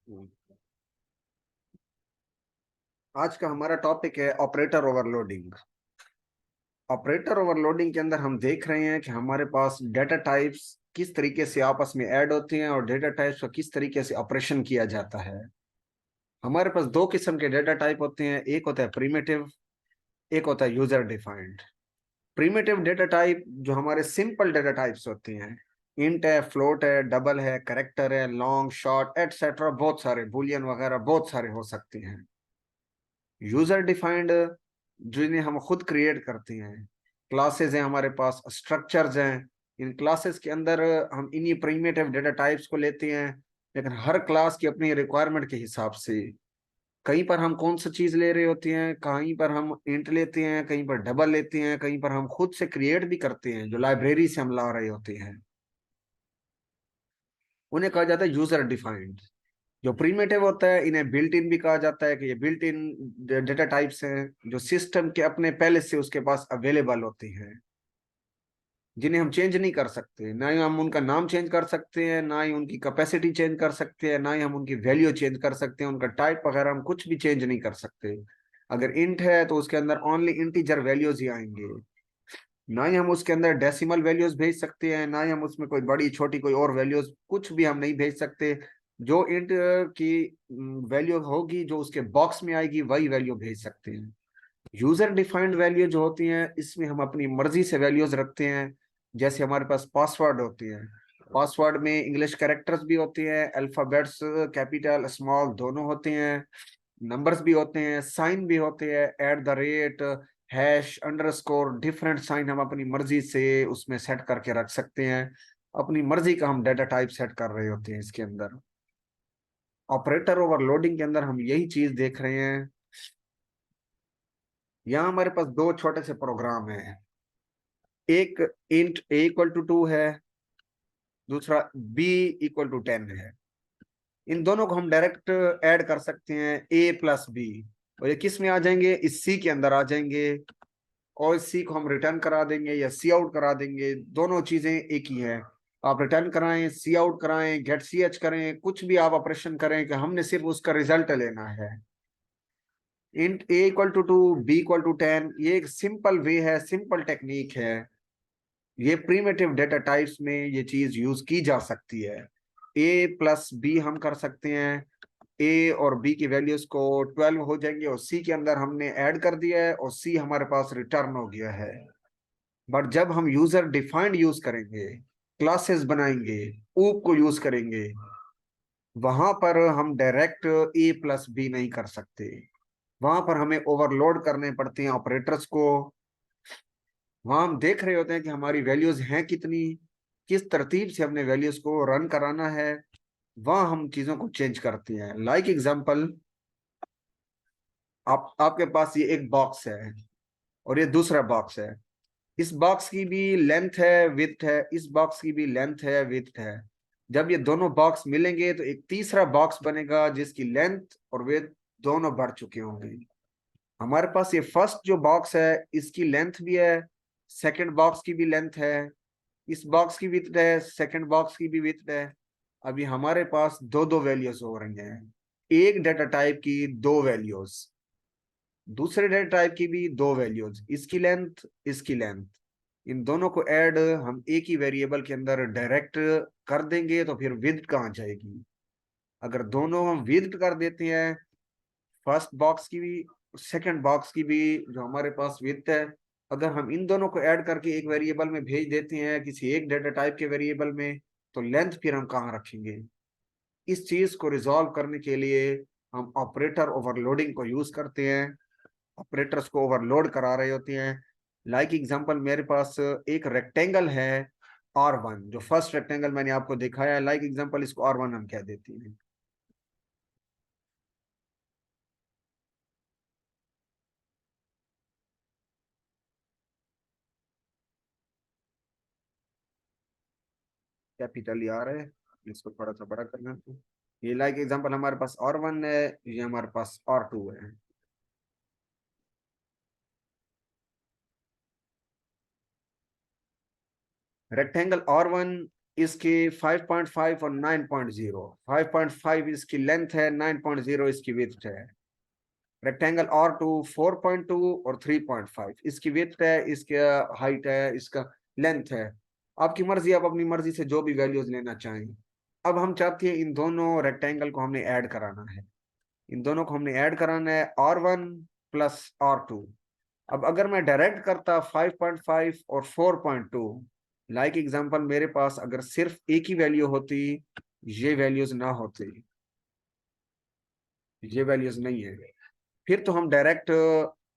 हम्म। आज का हमारा टॉपिक है ऑपरेटर ओवरलोडिंग। ऑपरेटर ओवरलोडिंग के अंदर हम देख रहे हैं कि हमारे पास डेटा टाइप्स किस तरीके से आपस में ऐड होती हैं और डेटा टाइप्स का किस तरीके से ऑपरेशन किया जाता है। हमारे पास दो किस्म के डेटा टाइप होते हैं, एक होता है प्रिमिटिव, एक होता है user defined. Primitive data type जो हमारे सिंपल डेटा टाइप्स होते हैं, इंट है, फ्लोट है, डबल है, करेक्टर है, लॉन्ग, शॉर्ट, एटसेट्रा, बहुत सारे बुलियन वगैरह बहुत सारे हो सकते हैं। यूजर डिफाइंड जिन्हें हम खुद क्रिएट करते हैं, क्लासेस हैं हमारे पास, स्ट्रक्चर्स हैं। इन क्लासेस के अंदर हम इन्हीं प्रिमिटिव डेटा टाइप्स को लेते हैं, लेकिन हर क्लास की अपनी रिक्वायरमेंट के हिसाब से कहीं पर हम कौन सा चीज ले रहे होते हैं, कहीं पर हम इंट लेते हैं, कहीं पर डबल लेते हैं, कहीं पर हम खुद से क्रिएट भी करते हैं जो लाइब्रेरी से हम ला रहे होते हैं। उन्हें कहा जाता है यूजर डिफाइंड। जो प्रीमेटिव होता है इन्हें बिल्ट इन भी कहा जाता है कि ये बिल्ट इन डेटा टाइप्स हैं जो सिस्टम के अपने पहले से उसके पास अवेलेबल होती हैं, जिन्हें हम चेंज नहीं कर सकते। ना ही हम उनका नाम चेंज कर सकते हैं, ना ही उनकी कैपेसिटी चेंज कर सकते हैं, ना ही हम उनकी वैल्यू चेंज कर सकते हैं, उनका टाइप वगैरह हम कुछ भी चेंज नहीं कर सकते। अगर इंट है तो उसके अंदर ओनली इंटीजर वैल्यूज ही आएंगे। ना ही हम उसके अंदर डेसिमल वैल्यूज भेज सकते हैं, ना ही हम उसमें कोई बड़ी छोटी कोई और वैल्यूज कुछ भी हम नहीं भेज सकते। जो इंट की वैल्यू होगी जो उसके बॉक्स में आएगी वही वैल्यू भेज सकते हैं। यूजर डिफाइंड वैल्यू जो होती हैं इसमें हम अपनी मर्जी से वैल्यूज रखते हैं। जैसे हमारे पास पासवर्ड होती है, पासवर्ड में इंग्लिश कैरेक्टर्स भी होती हैं, अल्फाबेट्स कैपिटल स्मॉल दोनों होते हैं, नंबर्स भी होते हैं, साइन भी होते हैं, at the rate, hash, underscore, different sign हम अपनी मर्जी से उसमें सेट करके रख सकते हैं। अपनी मर्जी का हम डेटा टाइप सेट कर रहे होते हैं इसके अंदर। ऑपरेटर ओवरलोडिंग के अंदर हम यही चीज देख रहे हैं। यहाँ हमारे पास दो छोटे से प्रोग्राम हैं। एक इंट ए इक्वल टू 2 है, दूसरा बी इक्वल टू 10 है। इन दोनों को हम डायरेक्ट ऐड कर सकते हैं, ए प्लस बी, और ये किस में आ जाएंगे, इस सी के अंदर आ जाएंगे। और इस सी को हम रिटर्न करा देंगे या सी आउट करा देंगे, दोनों चीजें एक ही है। आप रिटर्न कराएं, सी आउट कराएं, गेट सी एच करें, कुछ भी आप ऑपरेशन करें कि हमने सिर्फ उसका रिजल्ट लेना है। Int a equal to 2, b equal to 10, ये एक सिंपल वे है, सिंपल टेक्निक है। ये प्रीमेटिव डेटा टाइप्स में ये चीज यूज की जा सकती है। ए प्लस बी हम कर सकते हैं, ए और बी की वैल्यूज को 12 हो जाएंगे और सी के अंदर हमने ऐड कर दिया है और सी हमारे पास रिटर्न हो गया है। बट जब हम यूजर डिफाइंड यूज करेंगे, क्लासेस बनाएंगे, ऊप को यूज करेंगे, वहां पर हम डायरेक्ट ए प्लस बी नहीं कर सकते। वहां पर हमें ओवरलोड करने पड़ते हैं ऑपरेटर्स को। वहां हम देख रहे होते हैं कि हमारी वैल्यूज हैं कितनी, किस तरतीब से हमने वैल्यूज को रन कराना है। वहां हम चीजों को चेंज करते हैं। लाइक एग्जांपल, आपके पास ये एक बॉक्स है और ये दूसरा बॉक्स है। इस बॉक्स की भी लेंथ है, विड्थ है, इस बॉक्स की भी लेंथ है, विड्थ है। जब ये दोनों बॉक्स मिलेंगे तो एक तीसरा बॉक्स बनेगा जिसकी लेंथ और विड्थ दोनों बढ़ चुके होंगे। हमारे पास ये फर्स्ट जो बॉक्स है इसकी लेंथ भी है, सेकंड बॉक्स की भी लेंथ है, इस बॉक्स की विड्थ है, सेकंड बॉक्स की भी विड्थ है। अभी हमारे पास दो दो वैल्यूज हो रही हैं, एक डेटा टाइप की दो वैल्यूज, दूसरे डेटा टाइप की भी दो वैल्यूज, इसकी लेंथ, इसकी लेंथ। इन दोनों को ऐड हम एक ही वेरिएबल के अंदर डायरेक्ट कर देंगे तो फिर विड्थ कहाँ जाएगी। अगर दोनों हम विड्थ कर देते हैं, फर्स्ट बॉक्स की भी सेकंड बॉक्स की भी जो हमारे पास विड्थ है, अगर हम इन दोनों को ऐड करके एक वेरिएबल में भेज देते हैं किसी एक डेटा टाइप के वेरिएबल में, तो लेंथ फिर हम कहाँ रखेंगे। इस चीज को रिजॉल्व करने के लिए हम ऑपरेटर ओवरलोडिंग को यूज करते हैं। ऑपरेटर्स को ओवरलोड करा रहे होते हैं। लाइक एग्जांपल, मेरे पास एक रेक्टेंगल है R1, जो फर्स्ट रेक्टेंगल मैंने आपको दिखाया है, लाइक एग्जांपल इसको R1 हम कह देते हैं। कैपिटल R है, इसको थोड़ा सा बड़ा करना है। ये लाइक एग्जांपल हमारे पास R1 है, ये हमारे पास R2 है। रेक्टेंगल R1 इसकी 5.5 और 9.0। 5.5 इसकी लेंथ है, 9.0 इसकी विड्थ है। रेक्टेंगल R2 4.2 और 3.5 इसकी विड्थ है, इसका हाइट है, इसका लेंथ है। आपकी मर्जी, आप अपनी मर्जी से जो भी वैल्यूज लेना चाहें। अब हम चाहते हैं इन दोनों रेक्टेंगल को हमने ऐड कराना है। इन दोनों को हमने ऐड कराना है, R1 प्लस R2। अब अगर मैं डायरेक्ट करता 5.5 और 4.2, लाइक एग्जांपल मेरे पास अगर सिर्फ एक ही वैल्यू होती, ये वैल्यूज ना होती, ये वैल्यूज नहीं है, फिर तो हम डायरेक्ट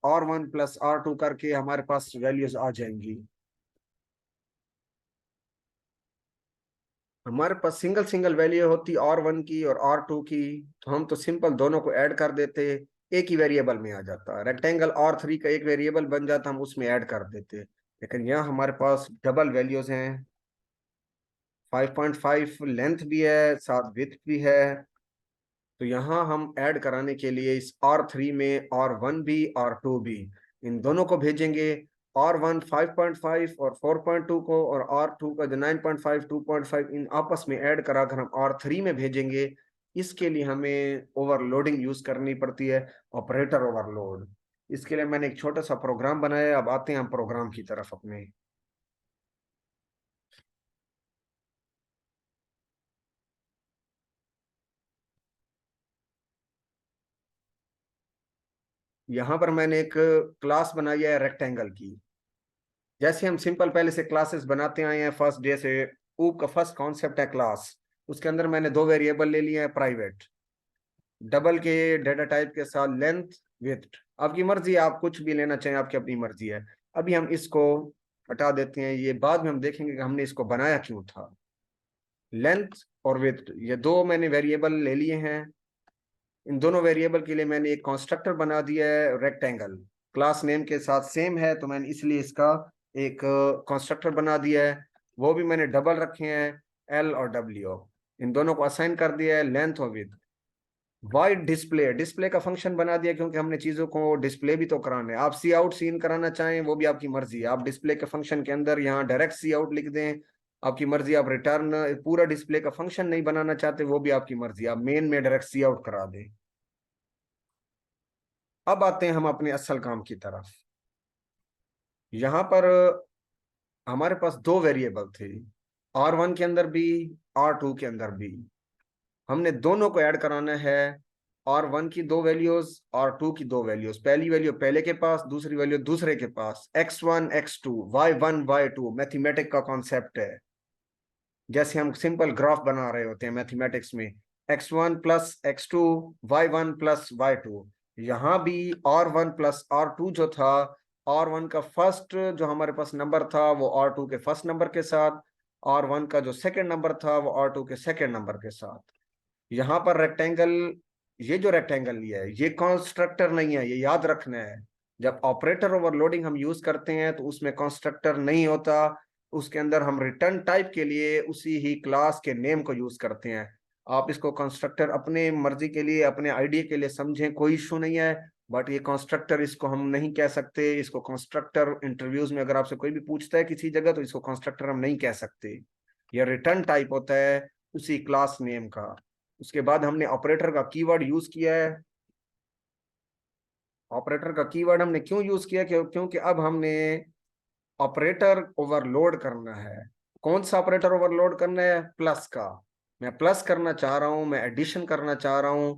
R1 प्लस R2 करके हमारे पास वैल्यूज आ जाएंगी। हमारे पास सिंगल सिंगल वैल्यू होती R1 की और R2 की, तो हम तो सिंपल दोनों को ऐड कर देते, एक ही वेरिएबल में आ जाता। रेक्टेंगल R3 का एक वेरिएबल बन जाता, हम उसमें ऐड कर देते। लेकिन यहाँ हमारे पास डबल वैल्यूज हैं, 5.5 लेंथ भी है, साथ विड्थ भी है। तो यहाँ हम ऐड कराने के लिए इस R3 में R1 भी R2 भी, इन दोनों को भेजेंगे। R1 5.5 और 4.2 को, और R2 का जो 9.5 2.5 इन आपस में ऐड कराकर हम R3 में भेजेंगे। इसके लिए हमें ओवरलोडिंग यूज करनी पड़ती है, ऑपरेटर ओवरलोड। इसके लिए मैंने एक छोटा सा प्रोग्राम बनाया है। अब आते हैं हम प्रोग्राम की तरफ अपने। यहाँ पर मैंने एक क्लास बनाई है रेक्टेंगल की। जैसे हम सिंपल पहले से क्लासेस बनाते आए हैं फर्स्ट डे से, ऊप का फर्स्ट कॉन्सेप्ट है क्लास। उसके अंदर मैंने दो वेरिएबल ले लिए हैं प्राइवेट, डबल के डेटा टाइप के साथ लेंथ विड्थ। आपकी मर्जी, आप कुछ भी लेना चाहें, आपकी अपनी मर्जी है। अभी हम इसको हटा देते हैं, ये बाद में हम देखेंगे कि हमने इसको बनाया क्यों था। लेंथ और विड्थ ये दो मैंने वेरिएबल ले लिए हैं। इन दोनों वेरिएबल के लिए मैंने एक कंस्ट्रक्टर बना दिया है रेक्टेंगल, क्लास नेम के साथ सेम है, तो मैंने इसलिए इसका एक कंस्ट्रक्टर बना दिया है। वो भी मैंने डबल रखे हैं, एल और डब्ल्यू। इन दोनों को असाइन कर दिया है लेंथ और विड्थ। वाइड डिस्प्ले, डिस्प्ले का फंक्शन बना दिया, क्योंकि हमने चीजों को डिस्प्ले भी तो कराना है। आप सी आउट सीन कराना चाहें वो भी आपकी मर्जी है, आप डिस्प्ले के फंक्शन के अंदर यहाँ डायरेक्ट सी आउट लिख दें, आपकी मर्जी। आप रिटर्न पूरा डिस्प्ले का फंक्शन नहीं बनाना चाहते, वो भी आपकी मर्जी, आप मेन में डायरेक्ट सी आउट करा दें। अब आते हैं हम अपने असल काम की तरफ। यहाँ पर हमारे पास दो वेरिएबल थे, R1 के अंदर भी, R2 के अंदर भी। हमने दोनों को ऐड कराना है, R1 की दो वैल्यूज, R2 की दो वैल्यूज। पहली वैल्यू पहले के पास, दूसरी वैल्यू दूसरे के पास। X1 X2 Y1 Y2 mathematic का कॉन्सेप्ट है। जैसे हम सिंपल ग्राफ बना रहे होते हैं मैथमेटिक्स में, X1 plus X2 Y1 plus Y2। यहाँ भी R1 प्लस R2 जो था, R1 का फर्स्ट जो हमारे पास नंबर था वो R2 के फर्स्ट नंबर के साथ, R1 का जो सेकंड नंबर था वो R2 के सेकंड नंबर के साथ। यहाँ पर रेक्टेंगल, ये जो रेक्टेंगल लिया है ये कंस्ट्रक्टर नहीं है, ये याद रखना है। जब ऑपरेटर ओवरलोडिंग हम यूज करते हैं तो उसमें कंस्ट्रक्टर नहीं होता, उसके अंदर हम रिटर्न टाइप के लिए उसी ही क्लास के नेम को यूज करते हैं। आप इसको कंस्ट्रक्टर अपने मर्जी के लिए, अपने आइडिया के लिए समझें, कोई इशू नहीं है। बट ये कंस्ट्रक्टर इसको हम नहीं कह सकते। इसको कंस्ट्रक्टर इंटरव्यूज में अगर आपसे कोई भी पूछता है किसी जगह, तो इसको कंस्ट्रक्टर हम नहीं कह सकते। यह रिटर्न टाइप होता है उसी क्लास नेम का। उसके बाद हमने ऑपरेटर का कीवर्ड यूज किया है। ऑपरेटर का कीवर्ड हमने क्यों यूज किया, क्योंकि अब हमने ऑपरेटर ओवरलोड करना है। कौन सा ऑपरेटर ओवरलोड करना है? प्लस का। मैं प्लस करना चाह रहा हूं, मैं एडिशन करना चाह रहा हूं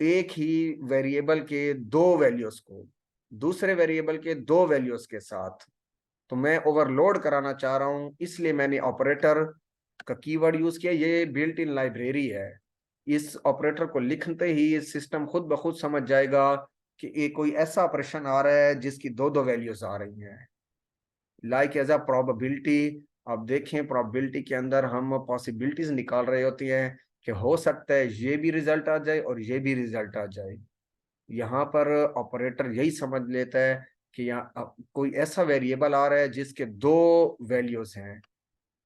एक ही वेरिएबल के दो वैल्यूज को दूसरे वेरिएबल के दो वैल्यूज के साथ। तो मैं ओवरलोड कराना चाह रहा हूं, इसलिए मैंने ऑपरेटर का कीवर्ड यूज किया। ये बिल्ट इन लाइब्रेरी है। इस ऑपरेटर को लिखते ही सिस्टम खुद ब खुद समझ जाएगा कि ये कोई ऐसा ऑपरेशन आ रहा है जिसकी दो दो वैल्यूज आ रही हैं। लाइक एज अ प्रोबेबिलिटी, आप देखें प्रोबेबिलिटी के अंदर हम पॉसिबिलिटीज निकाल रहे होती हैं कि हो सकता है ये भी रिजल्ट आ जाए और ये भी रिजल्ट आ जाए। यहाँ पर ऑपरेटर यही समझ लेता है कि यहाँ कोई ऐसा वेरिएबल आ रहा है जिसके दो वैल्यूज हैं।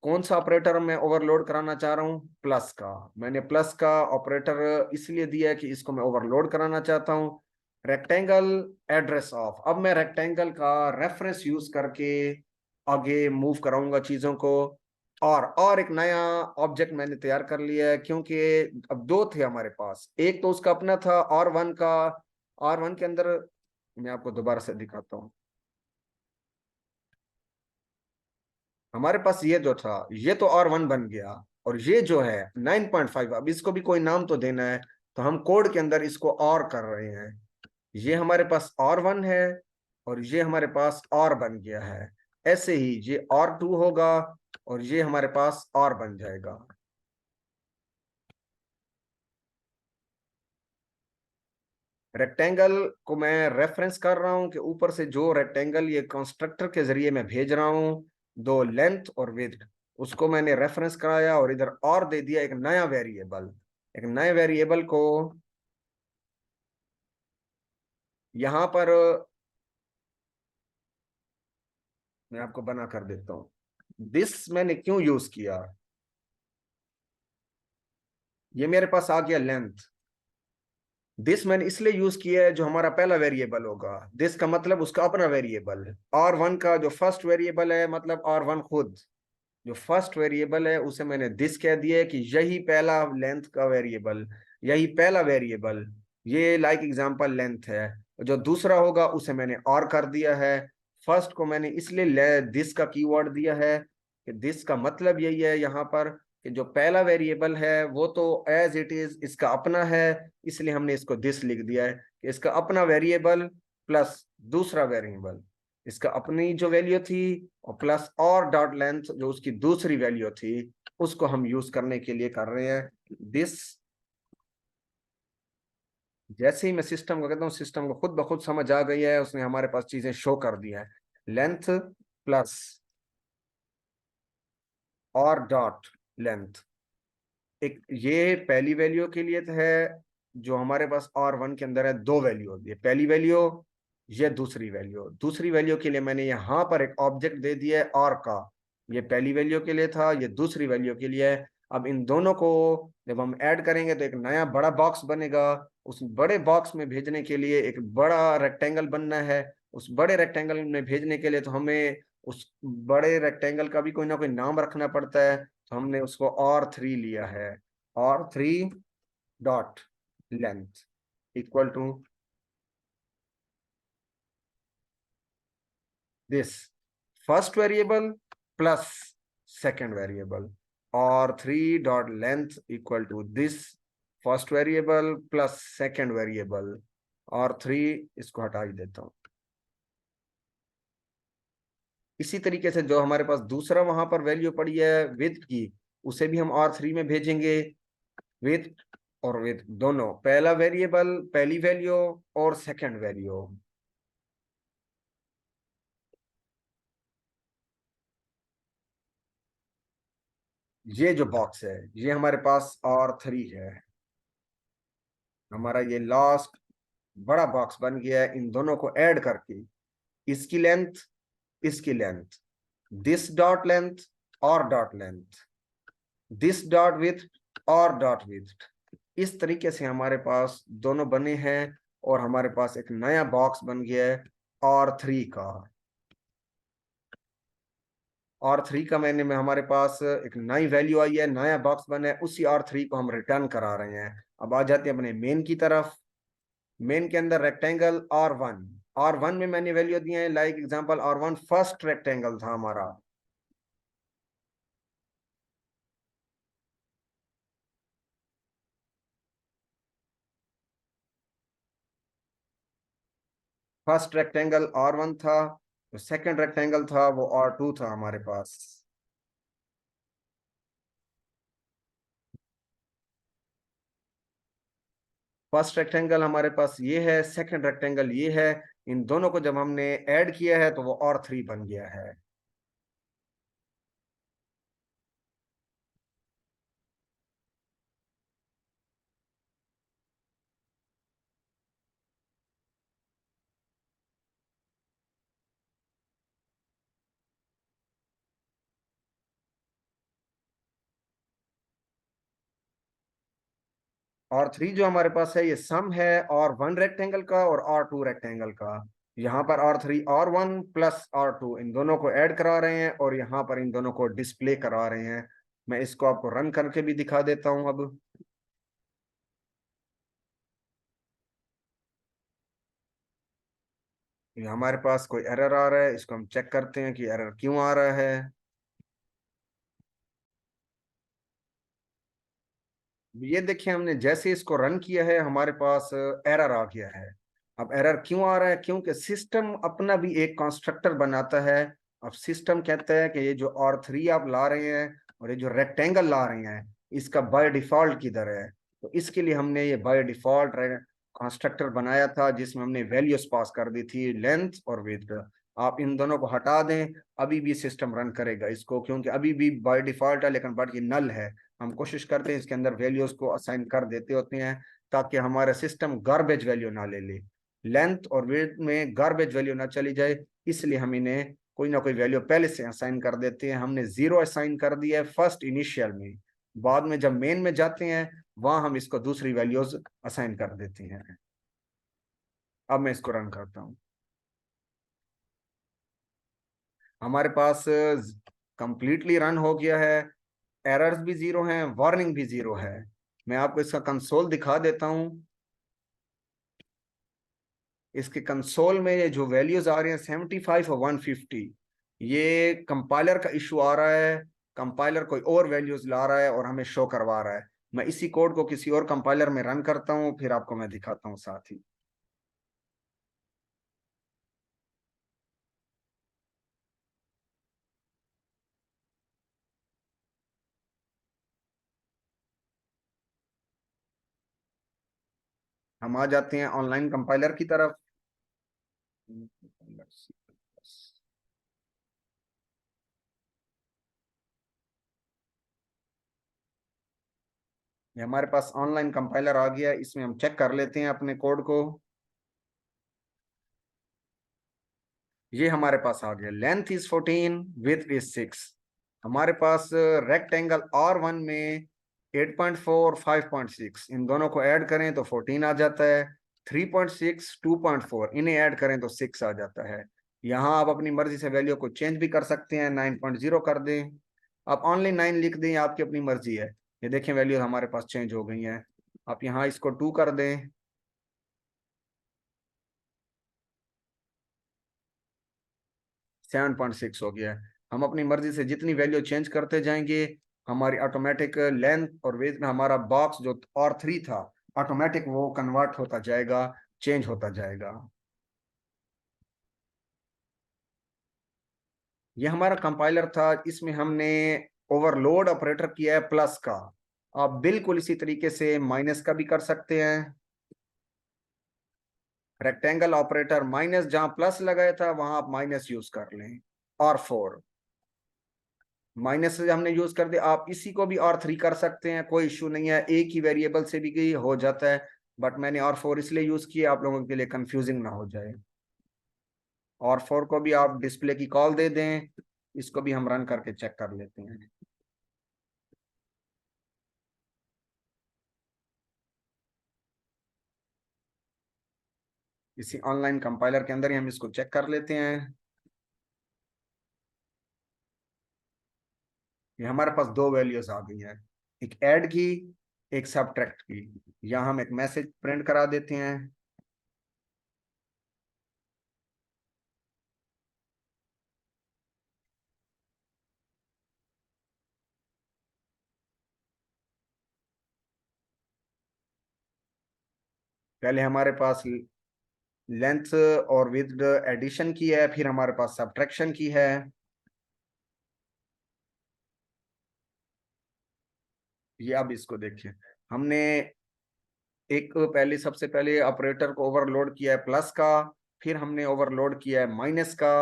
कौन सा ऑपरेटर मैं ओवरलोड कराना चाह रहा हूँ? प्लस का। मैंने प्लस का ऑपरेटर इसलिए दिया है कि इसको मैं ओवरलोड कराना चाहता हूँ। रेक्टेंगल एड्रेस ऑफ, अब मैं रेक्टेंगल का रेफरेंस यूज करके आगे मूव कराऊंगा चीजों को और एक नया ऑब्जेक्ट मैंने तैयार कर लिया है, क्योंकि अब दो थे हमारे पास, एक तो उसका अपना था और वन का। और वन के अंदर मैं आपको दोबारा से दिखाता हूँ। हमारे पास ये जो था ये तो और वन बन गया, और ये जो है 9.5, अब इसको भी कोई नाम तो देना है, तो हम कोड के अंदर इसको और कर रहे हैं। ये हमारे पास और वन है, और ये हमारे पास और बन गया है। ऐसे ही ये और टू होगा, और ये हमारे पास और बन जाएगा। रेक्टेंगल को मैं रेफरेंस कर रहा हूं कि ऊपर से जो रेक्टेंगल ये कंस्ट्रक्टर के जरिए मैं भेज रहा हूं, दो लेंथ और विड्थ, उसको मैंने रेफरेंस कराया और इधर और दे दिया एक नया वेरिएबल। एक नए वेरिएबल को यहां पर मैं आपको बना कर देता हूं। दिस मैंने क्यों यूज किया, ये मेरे पास आ गया लेंथ। दिस मैंने इसलिए यूज किया है, जो हमारा पहला वेरिएबल होगा, दिस का मतलब उसका अपना वेरिएबल। और वन का जो फर्स्ट वेरिएबल है, मतलब और वन खुद जो फर्स्ट वेरिएबल है, उसे मैंने दिस कह दिया है कि यही पहला लेंथ का वेरिएबल, यही पहला वेरिएबल, ये लाइक एग्जांपल लेंथ है। जो दूसरा होगा उसे मैंने और कर दिया है। फर्स्ट को मैंने इसलिए दिस का कीवर्ड दिया है कि दिस का मतलब यही है यहाँ पर कि जो पहला वेरिएबल है वो तो एज इट इज इसका अपना है, इसलिए हमने इसको दिस लिख दिया है कि इसका अपना वेरिएबल प्लस दूसरा वेरिएबल, इसका अपनी जो वैल्यू थी और प्लस और डॉट लेंथ जो उसकी दूसरी वैल्यू थी, उसको हम यूज करने के लिए कर रहे हैं दिस। जैसे ही मैं सिस्टम को कहता हूँ, सिस्टम को खुद ब खुद समझ आ गई है, उसने हमारे पास चीजें शो कर दी है। लेंथ प्लस और डॉट लेंथ, एक ये पहली वैल्यू के लिए तो है, जो हमारे पास और वन के अंदर है दो वैल्यू, ये पहली वैल्यू, ये दूसरी वैल्यू। दूसरी वैल्यू के लिए मैंने यहाँ पर एक ऑब्जेक्ट दे दिया है और का, ये पहली वैल्यू के लिए था, ये दूसरी वैल्यू के लिए है। अब इन दोनों को जब हम ऐड करेंगे तो एक नया बड़ा बॉक्स बनेगा। उस बड़े बॉक्स में भेजने के लिए एक बड़ा रेक्टेंगल बनना है। उस बड़े रेक्टेंगल में भेजने के लिए तो हमें उस बड़े रेक्टेंगल का भी कोई ना कोई नाम रखना पड़ता है, तो हमने उसको और थ्री लिया है। और three dot length equal to this first variable plus second variable, और three dot length equal to this first variable plus second variable, और थ्री, इसको हटा ही देता हूं। इसी तरीके से जो हमारे पास दूसरा वहां पर वैल्यू पड़ी है विथ की, उसे भी हम और थ्री में भेजेंगे। विथ और विथ दोनों, पहला वेरिएबल पहली वैल्यू और सेकंड वैल्यू। ये जो बॉक्स है ये हमारे पास और थ्री है, हमारा ये लास्ट बड़ा बॉक्स बन गया है इन दोनों को ऐड करके। इसकी लेंथ, इसकी लेंथ, दिस डॉट लेंथ और dot length, this dot with और डॉट विथ। इस तरीके से हमारे पास दोनों बने हैं, और हमारे पास एक नया बॉक्स बन गया है और थ्री का। और थ्री का मैंने में हमारे पास एक नई वैल्यू आई है, नया बॉक्स बना है, उसी और थ्री को हम रिटर्न करा रहे हैं। अब आ जाते हैं अपने मेन की तरफ। मेन के अंदर रेक्टेंगल और वन में मैंने वैल्यू दी है, लाइक एग्जांपल और वन फर्स्ट रेक्टेंगल था हमारा। फर्स्ट रेक्टेंगल और वन था, जो सेकंड रेक्टेंगल था वो और टू था हमारे पास। फर्स्ट रेक्टेंगल हमारे पास ये है, सेकंड रेक्टेंगल ये है। इन दोनों को जब हमने ऐड किया है तो वो और थ्री बन गया है। और थ्री जो हमारे पास है ये सम है और वन रेक्टेंगल का और टू रेक्टेंगल का। यहाँ पर R3 R1 प्लस R2 इन दोनों को ऐड करा रहे हैं और यहाँ पर इन दोनों को डिस्प्ले करा रहे हैं। मैं इसको आपको रन करके भी दिखा देता हूँ अब। ये हमारे पास कोई एरर आ रहा है, इसको हम चेक करते हैं कि एरर क्यों आ रहा है। ये देखिए, हमने जैसे इसको रन किया है हमारे पास एरर आ गया है। अब एरर क्यों आ रहा है? क्योंकि सिस्टम अपना भी एक कंस्ट्रक्टर बनाता है। अब सिस्टम कहता है कि ये जो R3 आप ला रहे हैं और ये जो रेक्टेंगल ला रहे हैं, इसका बाय डिफॉल्ट किधर है। तो इसके लिए हमने ये बाय डिफॉल्ट कंस्ट्रक्टर बनाया था, जिसमें हमने वैल्यूज पास कर दी थी, लेंथ और विड्थ। आप इन दोनों को हटा दें, अभी भी सिस्टम रन करेगा इसको, क्योंकि अभी भी बाय डिफॉल्ट है, लेकिन बट ये नल है। हम कोशिश करते हैं इसके अंदर वैल्यूज को असाइन कर देते होते हैं, ताकि हमारा सिस्टम गार्बेज वैल्यू ना ले ले। लेंथ और विड्थ में गार्बेज वैल्यू ना चली जाए, इसलिए हम इन्हें कोई ना कोई वैल्यू पहले से असाइन कर देते हैं। हमने 0 असाइन कर दिया है फर्स्ट इनिशियल में। बाद में जब मेन में जाते हैं, वहां हम इसको दूसरी वैल्यूज असाइन कर देते हैं। अब मैं इसको रन करता हूँ। हमारे पास कंप्लीटली रन हो गया है। एरर्स भी 0 हैं, वार्निंग भी 0 है। मैं आपको इसका कंसोल दिखा देता हूँ। इसके कंसोल में ये जो वैल्यूज आ रही हैं 75 और 150, ये कंपाइलर का इशू आ रहा है। कंपाइलर कोई और वैल्यूज ला रहा है और हमें शो करवा रहा है। मैं इसी कोड को किसी और कंपाइलर में रन करता हूँ, फिर आपको मैं दिखाता हूँ साथ ही। हम आ जाते हैं ऑनलाइन कंपाइलर की तरफ। ये हमारे पास ऑनलाइन कंपाइलर आ गया है, इसमें हम चेक कर लेते हैं अपने कोड को। ये हमारे पास आ गया, लेंथ इज 14, विड्थ इज 6। हमारे पास रेक्टेंगल R1 में 8.4 5.6, इन दोनों को ऐड करें तो 14 आ जाता है। 3.6 2.4 इन्हें ऐड करें तो 6 आ जाता है। यहाँ आप अपनी मर्जी से वैल्यू को चेंज भी कर सकते हैं, 9.0 कर दें। आप ऑनली 9 लिख दें, आपकी अपनी मर्जी है। ये देखें, वैल्यू हमारे पास चेंज हो गई हैं। आप यहाँ इसको 2 कर दें, 7.6 हो गया है। हम अपनी मर्जी से जितनी वैल्यू चेंज करते जाएंगे, हमारी ऑटोमेटिक लेंथ और वेट में हमारा बॉक्स जो R3 था, ऑटोमेटिक वो कन्वर्ट होता जाएगा, चेंज होता जाएगा। ये हमारा कंपाइलर था, इसमें हमने ओवरलोड ऑपरेटर किया है प्लस का। आप बिल्कुल इसी तरीके से माइनस का भी कर सकते हैं। रेक्टेंगल ऑपरेटर माइनस, जहां प्लस लगाया था वहां आप माइनस यूज कर लें। R4 माइनस से हमने यूज कर दिया। आप इसी को भी R3 कर सकते हैं, कोई इश्यू नहीं है, एक ही वेरिएबल से भी हो जाता है। बट मैंने R4 इसलिए यूज किया, आप लोगों के लिए कंफ्यूजिंग ना हो जाए। R4 को भी आप डिस्प्ले की कॉल दे दें, इसको भी हम रन करके चेक कर लेते हैं। इसी ऑनलाइन कंपाइलर के अंदर ही हम इसको चेक कर लेते हैं। ये हमारे पास दो वैल्यूज आ गई हैं, एक ऐड की, एक सब्ट्रैक्ट की। यहाँ हम एक मैसेज प्रिंट करा देते हैं। पहले हमारे पास लेंथ और विद एडिशन की है, फिर हमारे पास सब्ट्रैक्शन की है। ये अब इसको देखिए, हमने एक पहले सबसे पहले ऑपरेटर को ओवरलोड किया है प्लस का, फिर हमने ओवरलोड किया है माइनस का।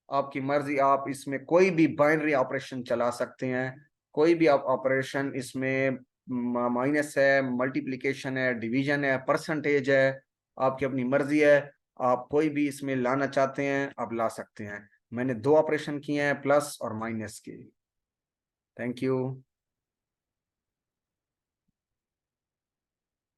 आपकी मर्जी, आप इसमें कोई भी बाइनरी ऑपरेशन चला सकते हैं। कोई भी आप ऑपरेशन इसमें, माइनस है, मल्टीप्लिकेशन है, डिवीजन है, परसेंटेज है, आपकी अपनी मर्जी है। आप कोई भी इसमें लाना चाहते हैं आप ला सकते हैं। मैंने दो ऑपरेशन किए हैं, प्लस और माइनस के। Thank you.